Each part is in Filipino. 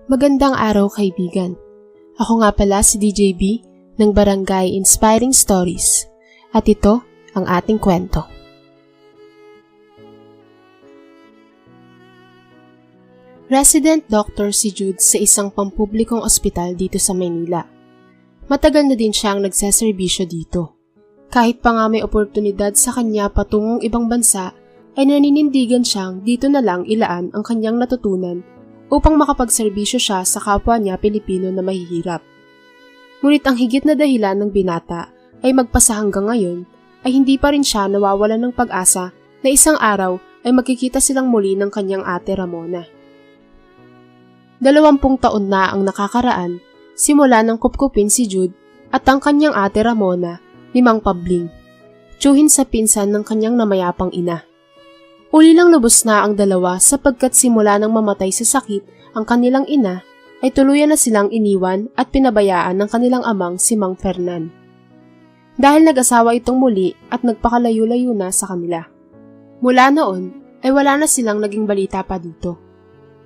Magandang araw kaibigan. Ako nga pala si DJB ng Barangay Inspiring Stories at ito ang ating kwento. Resident doctor si Jude sa isang pampublikong ospital dito sa Maynila. Matagal na din siyang nagseserbisyo dito. Kahit pa nga may oportunidad sa kanya patungong ibang bansa, ay naninindigan siyang dito na lang ilaan ang kanyang natutunan upang makapagserbisyo siya sa kapwa niya Pilipino na mahihirap. Ngunit ang higit na dahilan ng binata ay magpasa hanggang ngayon ay hindi pa rin siya nawawalan ng pag-asa na isang araw ay magkikita silang muli ng kanyang ate Ramona. 20 taon na ang nakakaraan simula nang kupkupin si Jude at ang kanyang ate Ramona ni Mang Pabling, tiyuhin sa pinsan ng kanyang namayapang ina. Uli lang lubos na ang dalawa sapagkat simula nang mamatay sa sakit ang kanilang ina ay tuluyan na silang iniwan at pinabayaan ng kanilang amang si Mang Fernan. Dahil nag-asawa itong muli at nagpakalayo-layo na sa kanila. Mula noon ay wala na silang naging balita pa dito.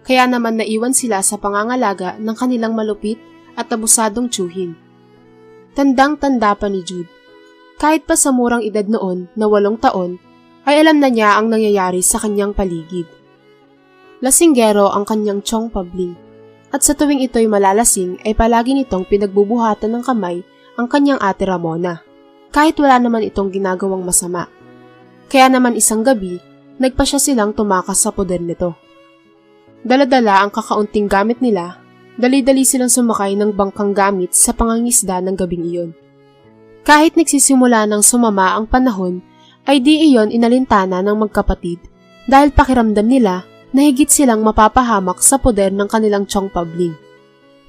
Kaya naman naiwan sila sa pangangalaga ng kanilang malupit at abusadong tiyuhin. Tandang-tanda pa ni Jude. Kahit pa sa murang edad noon na 8 taon, ay alam na niya ang nangyayari sa kanyang paligid. Lasinggero ang kanyang Chong Pabling, at sa tuwing ito'y malalasing ay palagi nitong pinagbubuhatan ng kamay ang kanyang ate Ramona, kahit wala naman itong ginagawang masama. Kaya naman isang gabi, nagpa siya silang tumakas sa poder nito. Dala-dala ang kakaunting gamit nila, dali-dali silang sumakay ng bangkang gamit sa pangangisda ng gabing iyon. Kahit nagsisimula ng sumama ang panahon, ay di iyon inalintana ng magkapatid dahil pakiramdam nila na higit silang mapapahamak sa poder ng kanilang Chong Pabling.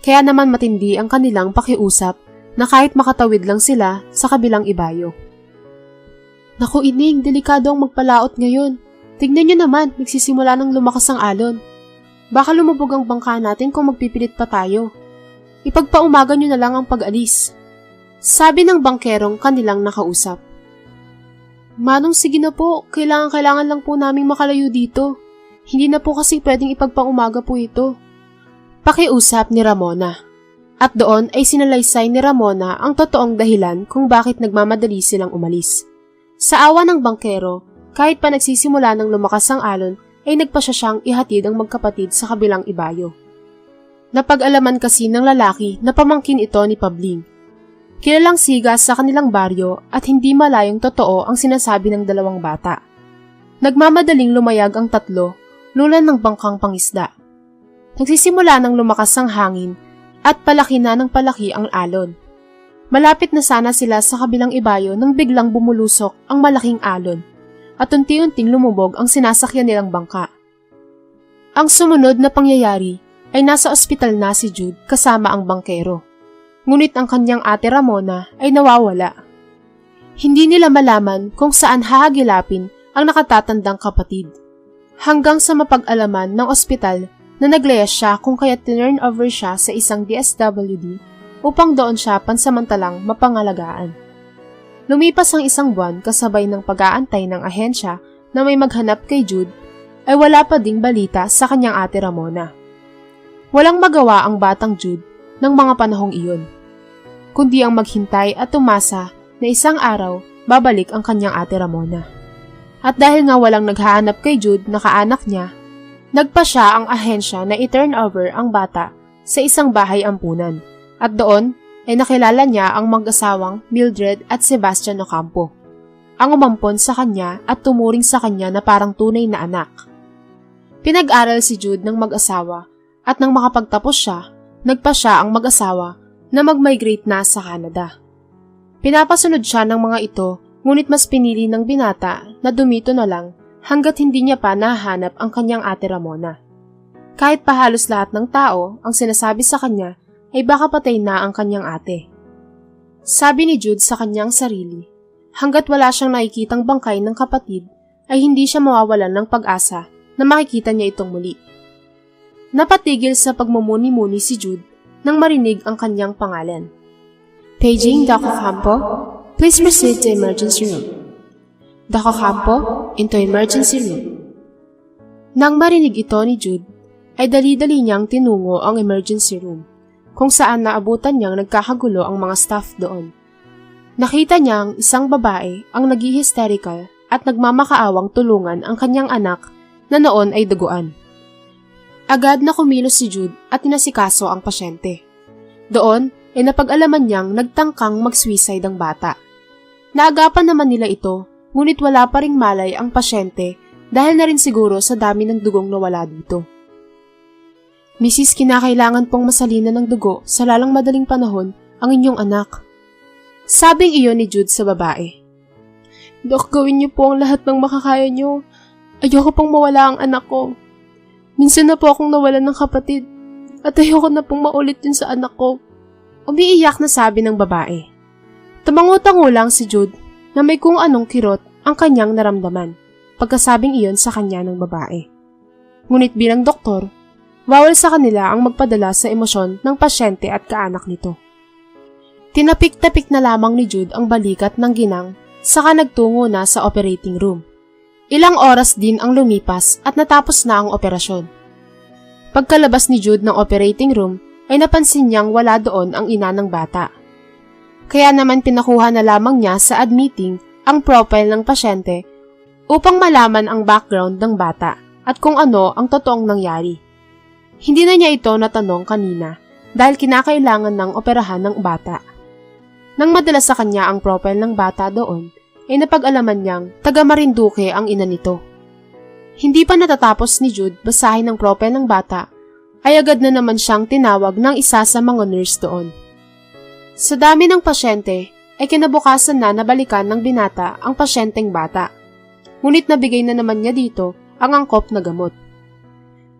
Kaya naman matindi ang kanilang pakiusap na kahit makatawid lang sila sa kabilang ibayo. Naku ining, delikado ang magpalaot ngayon. Tignan nyo naman, nagsisimula ng lumakas ang alon. Baka lumubog ang bangka natin kung magpipilit pa tayo. Ipagpaumaga nyo na lang ang pag-alis. Sabi ng bangkerong kanilang nakausap. Manong sige na po, kailangan lang po naming makalayo dito. Hindi na po kasi pwedeng ipagpaumaga po ito. Pakiusap ni Ramona. At doon ay sinalaysay ni Ramona ang totoong dahilan kung bakit nagmamadali silang umalis. Sa awa ng bangkero, kahit pa nagsisimula ng lumakas ang alon, ay nagpasya siyang ihatid ang magkapatid sa kabilang ibayo. Napag-alaman kasi ng lalaki na pamangkin ito ni Pabling. Kilalang siga sa kanilang baryo at hindi malayong totoo ang sinasabi ng dalawang bata. Nagmamadaling lumayag ang tatlo, lulan ng bangkang pangisda. Nagsisimula ng lumakas ang hangin at palaki na ng palaki ang alon. Malapit na sana sila sa kabilang ibayo nang biglang bumulusok ang malaking alon at unti-unting lumubog ang sinasakyan nilang bangka. Ang sumunod na pangyayari ay nasa ospital na si Jude kasama ang bangkero. Ngunit ang kanyang ate Ramona ay nawawala. Hindi nila malaman kung saan hahagilapin ang nakatatandang kapatid. Hanggang sa mapag-alaman ng ospital na naglayas siya kung kaya tinurn over siya sa isang DSWD upang doon siya pansamantalang mapangalagaan. Lumipas ang 1 buwan kasabay ng pag-aantay ng ahensya na may maghanap kay Jude ay wala pa ding balita sa kanyang ate Ramona. Walang magawa ang batang Jude ng mga panahong iyon, kundi ang maghintay at tumasa na isang araw babalik ang kanyang ate Ramona. At dahil nga walang naghahanap kay Jude na kaanak niya, nagpa siya ang ahensya na i-turn over ang bata sa isang bahay ampunan at doon ay nakilala niya ang mag-asawang Mildred at Sebastian Ocampo, ang umampon sa kanya at tumuring sa kanya na parang tunay na anak. Pinag-aral si Jude ng mag-asawa at nang makapagtapos siya, nagpa siya ang mag-asawa na mag-migrate na sa Canada. Pinapasunod siya ng mga ito, ngunit mas pinili ng binata na dumito na lang hanggat hindi niya pa nahanap ang kanyang ate Ramona. Kahit pa halos lahat ng tao ang sinasabi sa kanya ay baka patay na ang kanyang ate. Sabi ni Jude sa kanyang sarili, hanggat wala siyang nakikitang bangkay ng kapatid ay hindi siya mawawalan ng pag-asa na makikita niya itong muli. Napatigil sa pagmumuni-muni si Jude nang marinig ang kanyang pangalan. Paging Doc Ocampo, please proceed to emergency room. Doc Ocampo, into emergency room. Nang marinig ito ni Jude, ay dali-dali niyang tinungo ang emergency room, kung saan naabutan niyang nagkakagulo ang mga staff doon. Nakita niyang isang babae ang naghi-hysterical at nagmamakaawang tulungan ang kanyang anak na noon ay duguan. Agad na kumilos si Jude at tinasikaso ang pasyente. Doon ay napag-alaman niyang nagtangkang mag-suicide ang bata. Naagapan naman nila ito, ngunit wala pa ring malay ang pasyente dahil na rin siguro sa dami ng dugong nawala dito. Mrs., kinakailangan pong masalina ng dugo sa lalang madaling panahon ang inyong anak. Sabing iyon ni Jude sa babae. Dok, gawin niyo po ang lahat ng makakaya niyo. Ayoko pong mawala ang anak ko. Minsan na po akong nawalan ng kapatid at ayoko na pong maulit yun sa anak ko. Umiiyak na sabi ng babae. Tumango-tango lang si Jude na may kung anong kirot ang kanyang naramdaman pagkasabing iyon sa kanya ng babae. Ngunit bilang doktor, bawal sa kanila ang magpadala sa emosyon ng pasyente at kaanak nito. Tinapik-tapik na lamang ni Jude ang balikat ng ginang saka nagtungo na sa operating room. Ilang oras din ang lumipas at natapos na ang operasyon. Pagkalabas ni Jude ng operating room ay napansin niyang wala doon ang ina ng bata. Kaya naman pinakuha na lamang niya sa admitting ang profile ng pasyente upang malaman ang background ng bata at kung ano ang totoong nangyari. Hindi na niya ito natanong kanina dahil kinakailangan ng operahan ng bata. Nang madala sa kanya ang profile ng bata doon, ay napag-alaman niyang taga Marinduque ang ina nito. Hindi pa natatapos ni Jude basahin ang profile ng bata, ay agad na naman siyang tinawag ng isa sa mga nurse doon. Sa dami ng pasyente, ay kinabukasan na nabalikan ng binata ang pasyenteng bata. Ngunit nabigay na naman niya dito ang angkop na gamot.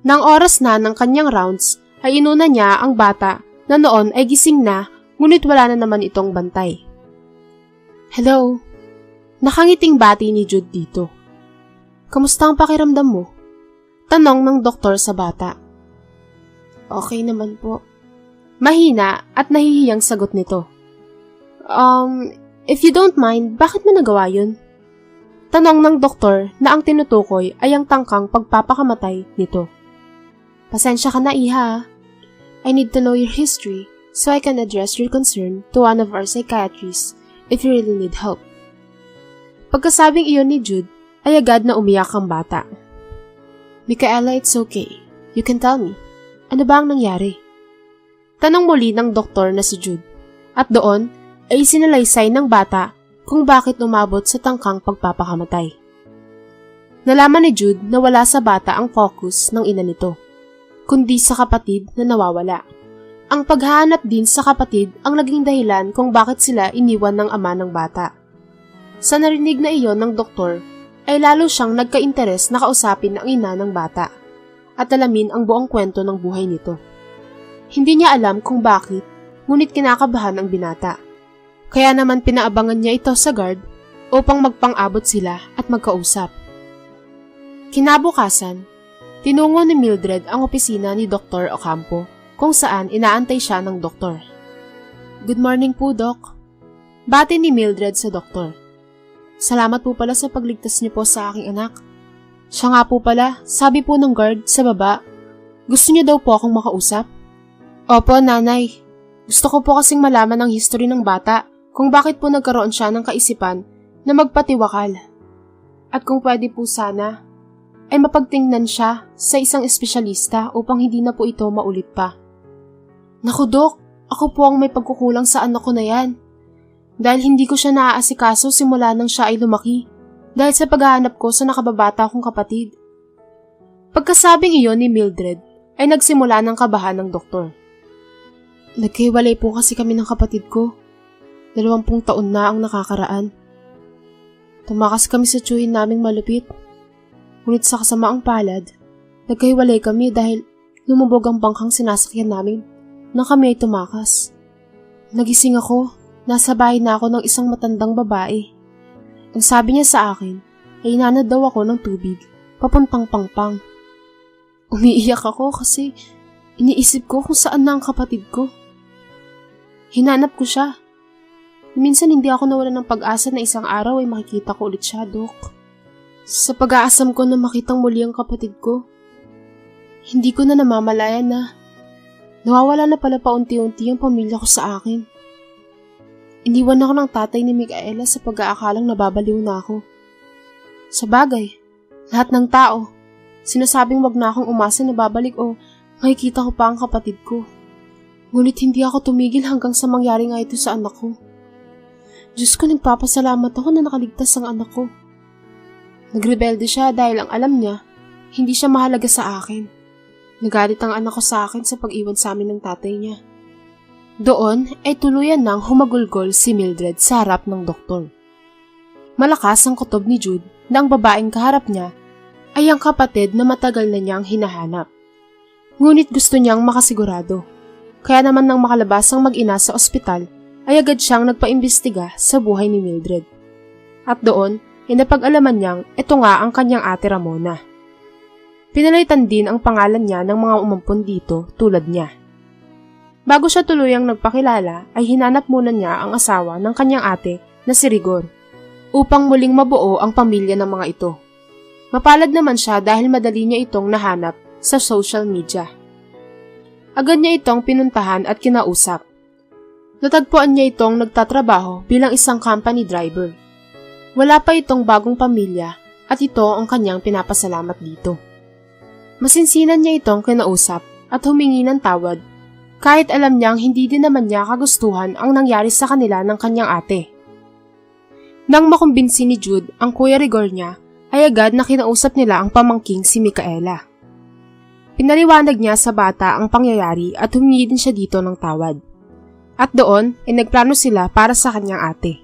Nang oras na ng kanyang rounds, ay inuna niya ang bata na noon ay gising na ngunit wala na naman itong bantay. Hello? Nakangiting bati ni Jude dito. Kamusta ang pakiramdam mo? Tanong ng doktor sa bata. Okay naman po. Mahina at nahihiyang sagot nito. If you don't mind, bakit mo nagawa yun? Tanong ng doktor na ang tinutukoy ay ang tangkang pagpapakamatay nito. Pasensya ka na, iha. I need to know your history so I can address your concern to one of our psychiatrists if you really need help. Pagkasabing iyon ni Jude, ay agad na umiyak ang bata. Micaela, it's okay. You can tell me. Ano ba ang nangyari? Tanong muli ng doktor na si Jude. At doon ay sinalaysay ng bata kung bakit umabot sa tangkang pagpapakamatay. Nalaman ni Jude na wala sa bata ang focus ng ina nito, kundi sa kapatid na nawawala. Ang paghahanap din sa kapatid ang naging dahilan kung bakit sila iniwan ng ama ng bata. Sa narinig na iyon ng doktor, ay lalo siyang nagka-interes na kausapin ang ina ng bata at alamin ang buong kwento ng buhay nito. Hindi niya alam kung bakit, ngunit kinakabahan ang binata. Kaya naman pinaabangan niya ito sa guard upang magpang-abot sila at magkausap. Kinabukasan, tinungo ni Mildred ang opisina ni Dr. Ocampo kung saan inaantay siya ng doktor. Good morning po, Doc. Bati ni Mildred sa doktor. Salamat po pala sa pagligtas niyo po sa aking anak. Siya nga po pala, sabi po ng guard sa baba, gusto niyo daw po akong makausap? Opo, nanay. Gusto ko po kasing malaman ang history ng bata kung bakit po nagkaroon siya ng kaisipan na magpatiwakal. At kung pwede po sana, ay mapagtingnan siya sa isang espesyalista upang hindi na po ito maulit pa. Naku, Dok, ako po ang may pagkukulang sa anak ko na yan. Dahil hindi ko siya naaasikaso simula nang siya ay lumaki dahil sa paghahanap ko sa nakababata kong kapatid. Pagkasabing iyon ni Mildred ay nagsimula ng kabahan ng doktor. Nagkahiwalay po kasi kami ng kapatid ko. 20 taon na ang nakakaraan. Tumakas kami sa tiyuhin naming malupit. Ngunit sa kasamaang palad, nagkahiwalay kami dahil lumubog ang bangkang sinasakyan namin nang kami ay tumakas. Nagising ako. Nasa bahay na ako ng isang matandang babae. Ang sabi niya sa akin ay inanad daw ako ng tubig, papuntang Pangpang. Umiiyak ako kasi iniisip ko kung saan na ang kapatid ko. Hinanap ko siya. Minsan hindi ako nawalan ng pag-asa na isang araw ay makikita ko ulit siya, Dok. Sa pag-aasam ko na makitang muli ang kapatid ko, Hindi ko na namamalayan na nawawala na pala paunti-unti ang pamilya ko sa akin. Iniwan ako ng tatay ni Micaela sa pag-aakalang nababaliw na ako. Sa bagay, lahat ng tao, sinasabing wag na akong umasa na babalik o makikita ko pa ang kapatid ko. Ngunit hindi ako tumigil hanggang sa mangyari nga ito sa anak ko. Diyos ko, nagpapasalamat ako na nakaligtas ang anak ko. Nagrebelde siya dahil ang alam niya, hindi siya mahalaga sa akin. Nagalit ang anak ko sa akin sa pag-iwan sa amin ng tatay niya. Doon ay tuluyan nang humagulgol si Mildred sa harap ng doktor. Malakas ang kutob ni Jude na ang babaeng kaharap niya ay ang kapatid na matagal na niyang hinahanap. Ngunit gusto niyang makasigurado. Kaya naman nang makalabas ang mag-ina sa ospital, ay agad siyang nagpaimbestiga sa buhay ni Mildred. At doon ay napag-alaman niyang ito nga ang kanyang ate Ramona. Pinalitan din ang pangalan niya ng mga umampun dito tulad niya. Bago siya tuluyang nagpakilala ay hinanap muna niya ang asawa ng kanyang ate na si Rigor upang muling mabuo ang pamilya ng mga ito. Mapalad naman siya dahil madali niya itong nahanap sa social media. Agad niya itong pinuntahan at kinausap. Natagpuan niya itong nagtatrabaho bilang isang company driver. Wala pa itong bagong pamilya at ito ang kanyang pinapasalamat dito. Masinsinan niya itong kinausap at humingi ng tawad kahit alam niyang hindi din naman niya kagustuhan ang nangyari sa kanila ng kanyang ate. Nang makumbinsi ni Jude ang Kuya Rigor niya, ay agad na kinausap nila ang pamangking si Micaela. Pinaliwanag niya sa bata ang pangyayari at humingi din siya dito ng tawad. At doon ay nagplano sila para sa kanyang ate.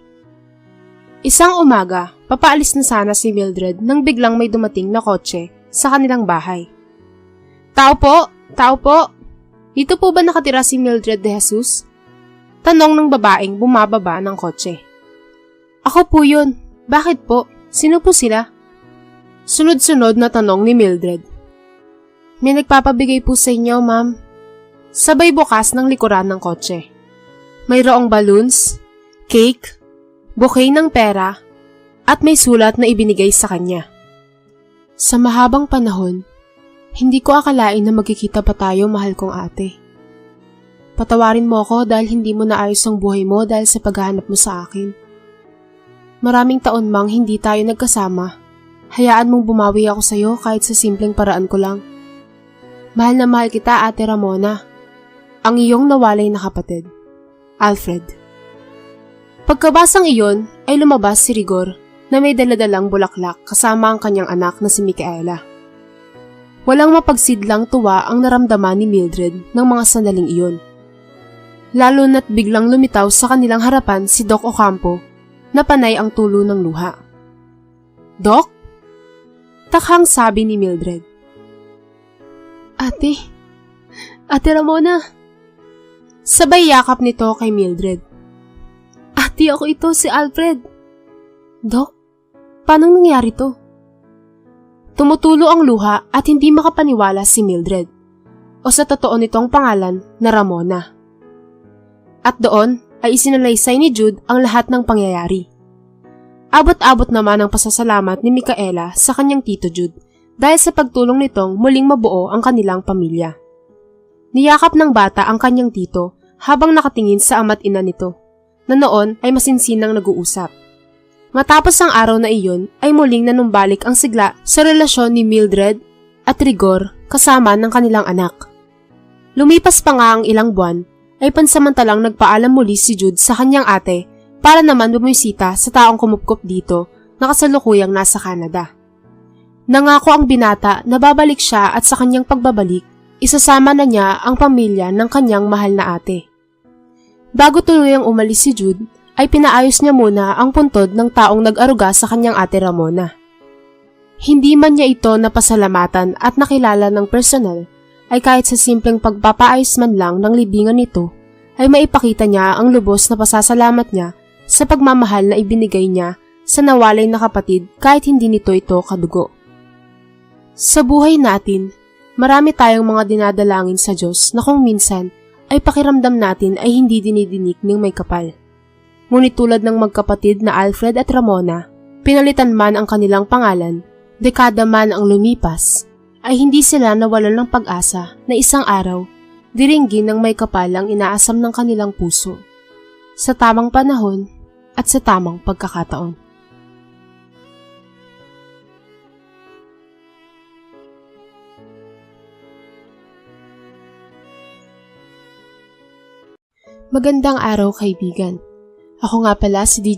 Isang umaga, papaalis na sana si Mildred nang biglang may dumating na kotse sa kanilang bahay. Tao po! Tao po! Dito po ba nakatira si Mildred de Jesus? Tanong ng babaeng bumababa ng kotse. Ako po yun. Bakit po? Sino po sila? Sunod-sunod na tanong ni Mildred. May nagpapabigay po sa inyo, ma'am. Sabay bukas ng likuran ng kotse. Mayroong balloons, cake, bouquet ng pera, at may sulat na ibinigay sa kanya. Sa mahabang panahon, hindi ko akalain na magkikita pa tayo, mahal kong ate. Patawarin mo ako dahil hindi mo naayos ang buhay mo dahil sa paghahanap mo sa akin. Maraming taon mang hindi tayo nagkasama. Hayaan mong bumawi ako sa iyo kahit sa simpleng paraan ko lang. Mahal na mahal kita, Ate Ramona. Ang iyong nawalay na kapatid, Alfred. Pagkabasang iyon ay lumabas si Rigor na may daladalang bulaklak kasama ang kanyang anak na si Micaela. Walang mapagsidlang tuwa ang naramdaman ni Mildred ng mga sandaling iyon. Lalo na't biglang lumitaw sa kanilang harapan si Doc Ocampo na panay ang tulo ng luha. Doc? Takhang sabi ni Mildred. Ate Ramona. Sabay yakap nito kay Mildred. Ate, ako ito, si Alfred. Doc, paano nangyari to? Tumutulo ang luha at hindi makapaniwala si Mildred, o sa totoo nitong pangalan na Ramona. At doon ay isinalaysay ni Jude ang lahat ng pangyayari. Abot-abot naman ang pasasalamat ni Micaela sa kanyang tito Jude dahil sa pagtulong nitong muling mabuo ang kanilang pamilya. Niyakap ng bata ang kanyang tito habang nakatingin sa ama't ina nito, na noon ay masinsinang nag-uusap. Matapos ang araw na iyon ay muling nanumbalik ang sigla sa relasyon ni Mildred at Rigor kasama ng kanilang anak. Lumipas pa nga ang ilang buwan ay pansamantalang nagpaalam muli si Jude sa kanyang ate para naman bumisita sa taong kumupkop dito na kasalukuyang nasa Canada. Nangako ang binata na babalik siya at sa kanyang pagbabalik, isasama na niya ang pamilya ng kanyang mahal na ate. Bago tuluyang umalis si Jude, ay pinaayos niya muna ang puntod ng taong nag-aruga sa kanyang ate Ramona. Hindi man niya ito napasalamatan at nakilala ng personal, ay kahit sa simpleng pagpapaayos man lang ng libingan nito, ay maipakita niya ang lubos na pasasalamat niya sa pagmamahal na ibinigay niya sa nawalay na kapatid kahit hindi nito ito kadugo. Sa buhay natin, marami tayong mga dinadalangin sa Diyos na kung minsan ay pakiramdam natin ay hindi dinidinig ng may kapal. Ngunit tulad ng magkapatid na Alfred at Ramona, pinalitan man ang kanilang pangalan, dekada man ang lumipas, ay hindi sila nawalan ng pag-asa na isang araw, diringgin ng may kapal ang inaasam ng kanilang puso. Sa tamang panahon at sa tamang pagkakataon. Magandang araw, kaibigan. Ako nga pala si DJ